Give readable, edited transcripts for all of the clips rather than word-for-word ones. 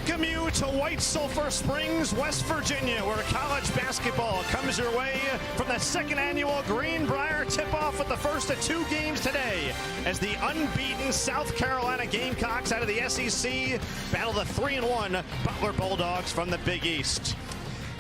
welcome you to White Sulphur Springs, West Virginia, where college basketball comes your way from the second annual Greenbrier tip-off with the first of two games today as the unbeaten South Carolina Gamecocks out of the SEC battle the 3-1 Butler Bulldogs from the Big East.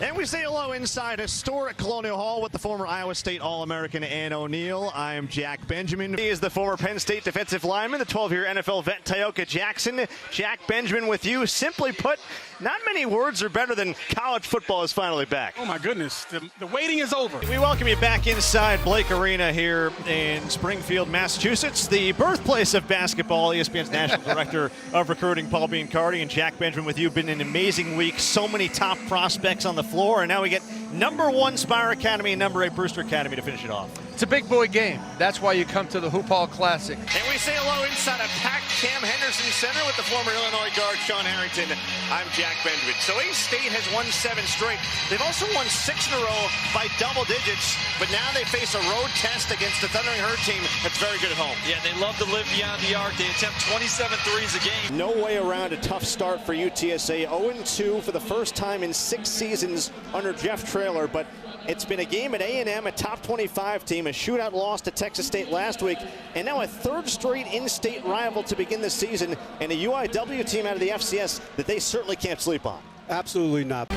And we say hello inside historic Colonial Hall with the former Iowa State All-American Ann O'Neal. I'm Jack Benjamin. He is the former Penn State defensive lineman, the 12-year NFL vet Tyoka Jackson. Jack Benjamin with you. Simply put, not many words are better than college football is finally back. Oh my goodness, the waiting is over. We welcome you back inside Blake Arena here in Springfield, Massachusetts, the birthplace of basketball. ESPN's National Director of Recruiting, Paul Biancardi, and Jack Benjamin with you. Been an amazing week. So many top prospects on the floor, and now we get number 1 Spire Academy and number 8 Brewster Academy to finish it off. It's a big boy game. That's why you come to the Hoop Hall Classic. And we say hello inside a packed Cam Henderson Center with the former Illinois guard Sean Harrington. I'm Jack Benjamin. So A-State has won 7 straight. They've also won 6 in a row by double digits, but now they face a road test against the Thundering Herd team that's very good at home. Yeah, they love to live beyond the arc. They attempt 27 threes a game. No way around a tough start for UTSA. 0-2 for the first time in 6 seasons under Jeff Traylor, but it's been a game at A&M, a top 25 team, a shootout loss to Texas State last week, and now a third straight in-state rival to begin the season, and a UIW team out of the FCS that they certainly can't sleep on. Absolutely not.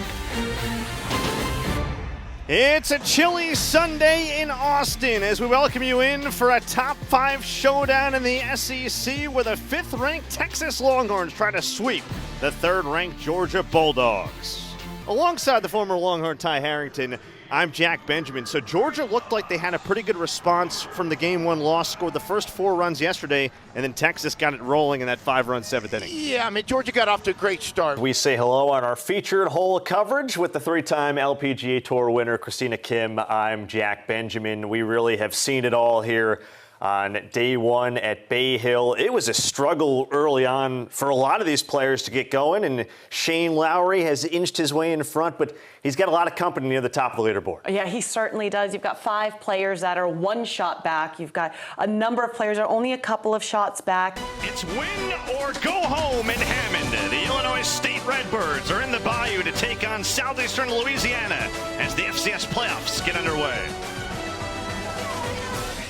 It's a chilly Sunday in Austin as we welcome you in for a top 5 showdown in the SEC where the 5th-ranked Texas Longhorns try to sweep the 3rd-ranked Georgia Bulldogs. Alongside the former Longhorn Ty Harrington, I'm Jack Benjamin. So Georgia looked like they had a pretty good response from the Game 1 loss, scored the first 4 runs yesterday, and then Texas got it rolling in that 5-run 7th inning. Yeah, I mean, Georgia got off to a great start. We say hello on our featured hole coverage with the 3-time LPGA Tour winner, Christina Kim. I'm Jack Benjamin. We really have seen it all here on day 1 at Bay Hill. It was a struggle early on for a lot of these players to get going, and Shane Lowry has inched his way in front, but he's got a lot of company near the top of the leaderboard. Yeah, he certainly does. You've got 5 players that are 1 shot back. You've got a number of players that are only a couple of shots back. It's win or go home in Hammond. The Illinois State Redbirds are in the Bayou to take on Southeastern Louisiana as the FCS playoffs get underway.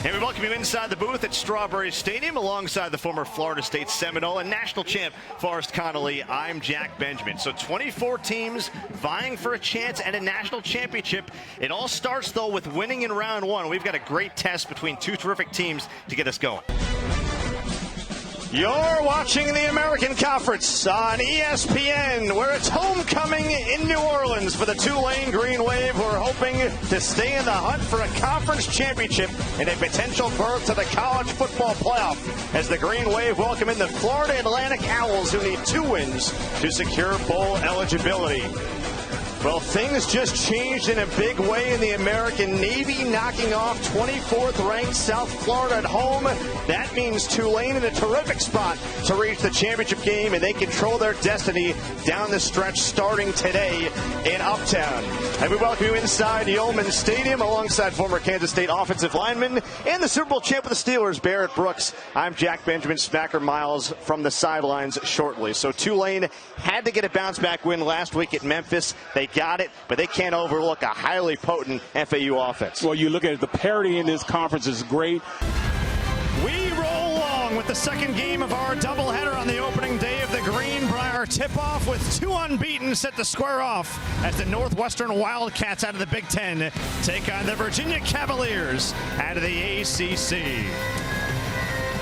And we welcome you inside the booth at Strawberry Stadium alongside the former Florida State Seminole and national champ Forrest Connolly. I'm Jack Benjamin. So 24 teams vying for a chance at a national championship. It all starts, though, with winning in round 1. We've got a great test between 2 terrific teams to get us going. You're watching the American Conference on ESPN, where it's homecoming in New Orleans for the Tulane Green Wave, who are hoping to stay in the hunt for a conference championship and a potential berth to the college football playoff, as the Green Wave welcome in the Florida Atlantic Owls, who need 2 wins to secure bowl eligibility. Well, things just changed in a big way in the American Navy, knocking off 24th-ranked South Florida at home. That means Tulane in a terrific spot to reach the championship game, and they control their destiny down the stretch starting today in Uptown. And we welcome you inside Yeoman Stadium alongside former Kansas State offensive lineman and the Super Bowl champ of the Steelers, Barrett Brooks. I'm Jack Benjamin. Smacker Miles from the sidelines shortly. So Tulane had to get a bounce-back win last week at Memphis. They got it, but they can't overlook a highly potent FAU offense. Well, you look at it, the parity in this conference is great. We roll along with the second game of our doubleheader on the opening day of the Greenbrier tip-off, with 2 unbeaten set to square off as the Northwestern Wildcats out of the Big Ten take on the Virginia Cavaliers out of the ACC.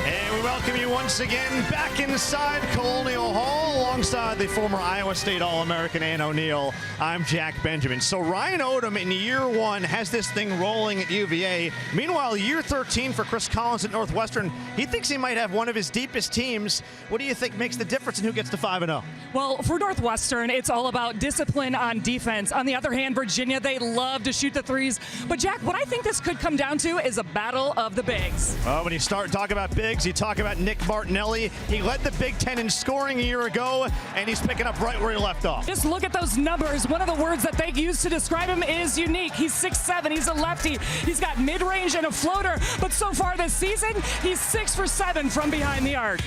And we welcome you once again back inside Colonial Hall alongside the former Iowa State All-American Ann O'Neal. I'm Jack Benjamin. So Ryan Odom in year 1 has this thing rolling at UVA. Meanwhile, year 13 for Chris Collins at Northwestern, he thinks he might have one of his deepest teams. What do you think makes the difference in who gets to 5-0? Well, for Northwestern, it's all about discipline on defense. On the other hand, Virginia, they love to shoot the threes. But Jack, what I think this could come down to is a battle of the bigs. Well, when you start talking about bigs, you talk about Nick Martinelli. He led the Big Ten in scoring a year ago, and he's picking up right where he left off. Just look at those numbers. One of the words that they use to describe him is unique. He's 6'7", he's a lefty. He's got mid-range and a floater, but so far this season, he's 6 for 7 from behind the arc.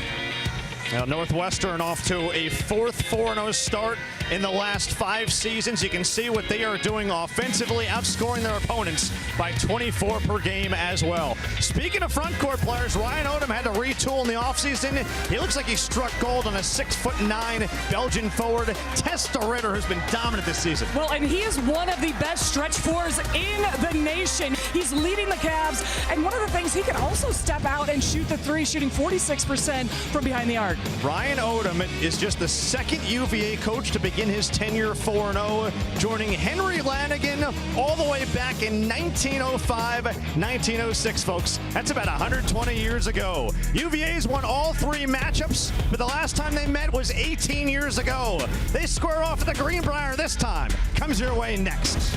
Now, Northwestern off to a fourth 4-0 start in the last 5 seasons. You can see what they are doing offensively, outscoring their opponents by 24 per game as well. Speaking of front court players, Ryan Odom had to retool in the offseason. He looks like he struck gold on a 6'9" Belgian forward, Testa Ritter, who's been dominant this season. Well, and he is one of the best stretch fours in the nation. He's leading the Cavs, and one of the things, he can also step out and shoot the three, shooting 46% from behind the arc. Ryan Odom is just the second UVA coach to begin his tenure 4-0, joining Henry Lanigan all the way back in 1905, 1906, folks. That's about 120 years ago. UVA's won all 3 matchups, but the last time they met was 18 years ago. They square off at the Greenbrier this time. Comes your way next.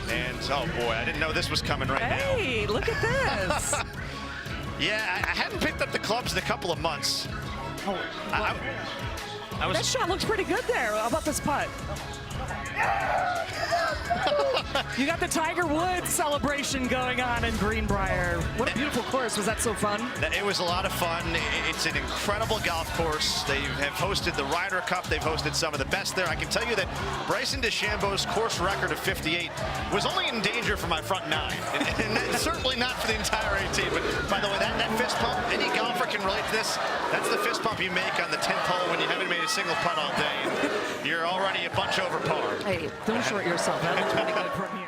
And, oh boy, I didn't know this was coming right now. Hey, look at this. Yeah, I hadn't picked up the clubs in a couple of months. That shot looks pretty good there. How about this putt? You got the Tiger Woods celebration going on in Greenbrier. What a beautiful course. Was that so fun? It was a lot of fun. It's an incredible golf course. They have hosted the Ryder Cup. They've hosted some of the best there. I can tell you that Bryson DeChambeau's course record of 58 was only in danger for my front 9. And that's certainly not for the entire 18. But by the way, that fist pump, any golfer can relate to this. That's the fist pump you make on the 10th hole when you haven't made a single putt all day. You're already a bunch over par. Hey, don't short yourself. That looks pretty good from here.